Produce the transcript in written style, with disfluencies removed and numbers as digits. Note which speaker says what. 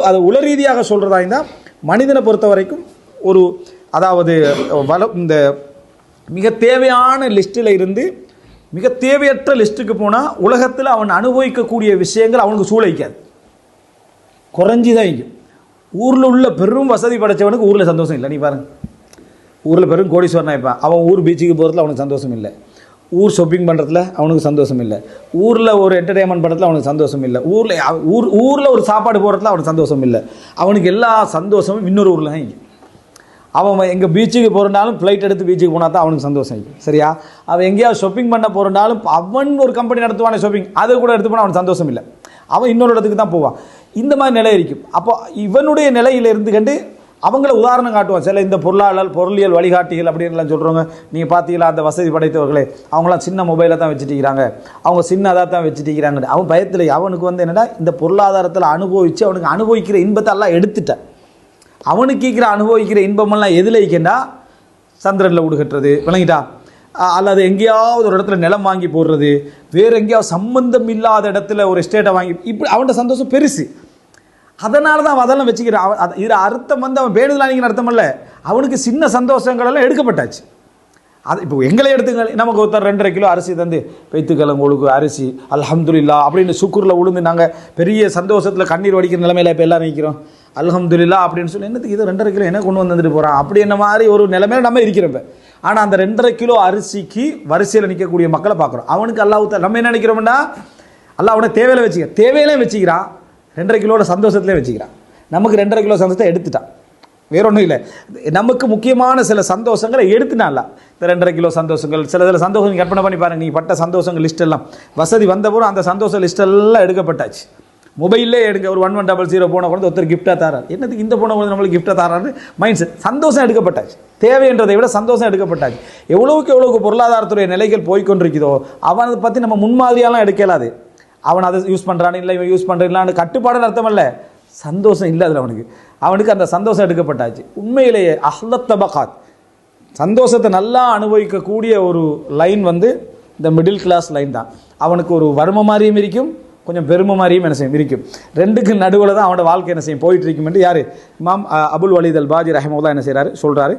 Speaker 1: அது உள ரீதியாக சொல்கிறதா இருந்தால் மனிதனை பொறுத்த வரைக்கும் ஒரு அதாவது இந்த மிக தேவையான லிஸ்ட்டில் இருந்து மிக தேவையற்ற லிஸ்ட்டுக்கு போனால் உலகத்தில் அவன் அனுபவிக்கக்கூடிய விஷயங்கள் அவனுக்கு சூளைக்காது, குறைஞ்சி தான் இங்கும். ஊரில் உள்ள பெரும் வசதி படைத்தவனுக்கு ஊரில் சந்தோஷம் இல்லை. நீ பாருங்க, ஊரில் பெரும் கோடீஸ்வரனா இருப்பான், அவன் ஊர் பீச்சுக்கு போகிறதுல அவனுக்கு சந்தோஷம் இல்லை, ஊர் ஷாப்பிங் பண்ணுறதுல அவனுக்கு சந்தோஷம் இல்லை, ஊரில் ஒரு என்டர்டெயின்மெண்ட் பண்ணுறதுல அவனுக்கு சந்தோஷம் இல்லை, ஊரில் ஒரு சாப்பாடு போடுறதுல அவனுக்கு சந்தோஷம் இல்லை. அவனுக்கு எல்லா சந்தோஷமும் இன்னொரு ஊரில் தான் இங்கே. அவன் எங்கள் பீச்சுக்கு போகிறனாலும் ஃப்ளைட் எடுத்து பீச்சுக்கு போனால் தான் அவனுக்கு சந்தோஷம் இல்லை. சரியா? அவன் எங்கேயாவது ஷாப்பிங் பண்ண போகிறனாலும் அவன் ஒரு கம்பெனி நடத்துவானே ஷாப்பிங், அதை கூட எடுத்து போனால் அவனுக்கு சந்தோஷம் இல்லை, அவன் இன்னொரு இடத்துக்கு தான் போவான். இந்த மாதிரி நிலை இருக்கும். அப்போ இவனுடைய நிலையில் இருந்து கண்டு அவங்கள உதாரணம் காட்டுவான். சில இந்த பொருளியல் வழிகாட்டிகள் அப்படின்லாம் சொல்கிறவங்க, நீங்கள் பார்த்தீங்களா அந்த வசதி படைத்தவர்களே அவங்களாம் சின்ன மொபைலை தான் வச்சுட்டிக்கிறாங்க, அவங்க சின்ன அதாக தான் வச்சுட்டிக்கிறாங்க. அவன் பயத்தில் அவனுக்கு என்னென்னா இந்த பொருளாதாரத்தில் அனுபவித்து அவனுக்கு அனுபவிக்கிற இன்பத்தை எல்லாம் எடுத்துட்டான். அவனுக்கு அனுபவிக்கிற இன்பமெல்லாம் எதில் வைக்கண்டா, சந்திரனில் உடுகட்டுறது, விளங்கிட்டா, அல்லது எங்கேயாவது ஒரு இடத்துல நிலம் வாங்கி போடுறது, வேறு எங்கேயாவது சம்பந்தம் இல்லாத இடத்துல ஒரு எஸ்டேட்டை வாங்கி, இப்படி அவன்கிட்ட சந்தோஷம் பெருசு. அதனால தான் அவன் அதெல்லாம் வச்சுக்கிறான். இதில் அர்த்தம் அவன் பேணுதலானிங்கிற அர்த்தம் இல்லை, அவனுக்கு சின்ன சந்தோஷங்கள் எல்லாம் எடுக்கப்பட்டாச்சு. அது இப்போ எங்களை எடுத்துங்க, நமக்கு ஒருத்தர் 2.5 கிலோ அரிசி தந்து பெய்த்துக்கிழங்குழுக்கு அரிசி அல்ஹம்துலில்லா அப்படின்னு சுக்குரில் உளுந்து நாங்கள் பெரிய சந்தோஷத்தில் கண்ணீர் வடிக்கிற நிலைமையில் இப்போ எல்லோரும் நிற்கிறோம். அல்ஹம்துலில்லா அப்படின்னு சொல்லி என்னத்துக்கு இது 2.5 கிலோ என்ன கொண்டு வந்துட்டு போகிறான் அப்படி என்ன மாதிரி ஒரு நிலைமையில் நம்ம இருக்கிறப்ப. ஆனால் அந்த 2.5 கிலோ அரிசிக்கு வரிசையில் நிற்கக்கூடிய மக்களை பார்க்குறோம். அவனுக்கு அல்லாஹ் நம்ம என்ன நினைக்கிறோம்னா, அல்லாஹ் அவனை தேவையிலே வச்சுக்கிறான், 2.5 கிலோட சந்தோஷத்துலேயே வச்சுக்கிறான். நமக்கு 2.5 கிலோ சந்தோஷத்தை எடுத்துட்டான், வேற ஒன்றும் இல்லை. நமக்கு முக்கியமான சில சந்தோஷங்களை எடுத்துனால இந்த 2.5 கிலோ சந்தோஷங்கள், சில சந்தோஷம் கற்பனை பண்ணி பாருங்க. நீங்கள் பட்ட சந்தோஷங்கள் லிஸ்ட் எல்லாம் வசதி வந்தபோது அந்த சந்தோஷ லிஸ்ட் எல்லாம் எடுக்கப்பட்டாச்சு. மொபைல்லே எடுங்க, ஒரு 1100 போன கொண்டு ஒருத்தர் கிஃப்டாக தரார், என்னதுக்கு இந்த போன கொண்டு நம்மளுக்கு கிஃப்டாக தரான்னு மைண்ட் செட். சந்தோஷம் எடுக்கப்பட்டாச்சு, தேவைன்றதை விட சந்தோஷம் எடுக்கப்பட்டாச்சு. எவ்வளவுக்கு பொருளாதாரத்துடைய நிலைகள் போய்கொண்டிருக்கிறதோ அவனை பற்றி நம்ம முன்மாதிரியெல்லாம் எடுக்கலாது. அவன் அதை யூஸ் பண்ணுறான்னு இல்லை, இவன் யூஸ் பண்ணுறான்னு கட்டுப்பாடுன்னு அர்த்தம் இல்லை, சந்தோஷம் இல்லை அதில் அவனுக்கு அந்த சந்தோஷம் எடுக்கப்பட்டாச்சு. உண்மையிலேயே அஹ்லத் தபகாத் சந்தோஷத்தை நல்லா அனுபவிக்கக்கூடிய ஒரு லைன் இந்த மிடில் கிளாஸ் லைன் தான். அவனுக்கு ஒரு வறுமை மாதிரியும் இருக்கும், கொஞ்சம் பெருமை மாதிரியும் என்ன செய்யும் இருக்கும். ரெண்டுக்கு நடுவில் தான் அவனோட வாழ்க்கை என்ன செய்யும் போயிட்டு இருக்கும் என்று யார் இமாம் அபுல் வலீத் அல் பாஜி ரஹிமஹுல்லாஹ் என்ன செய்கிறாரு சொல்கிறாரு.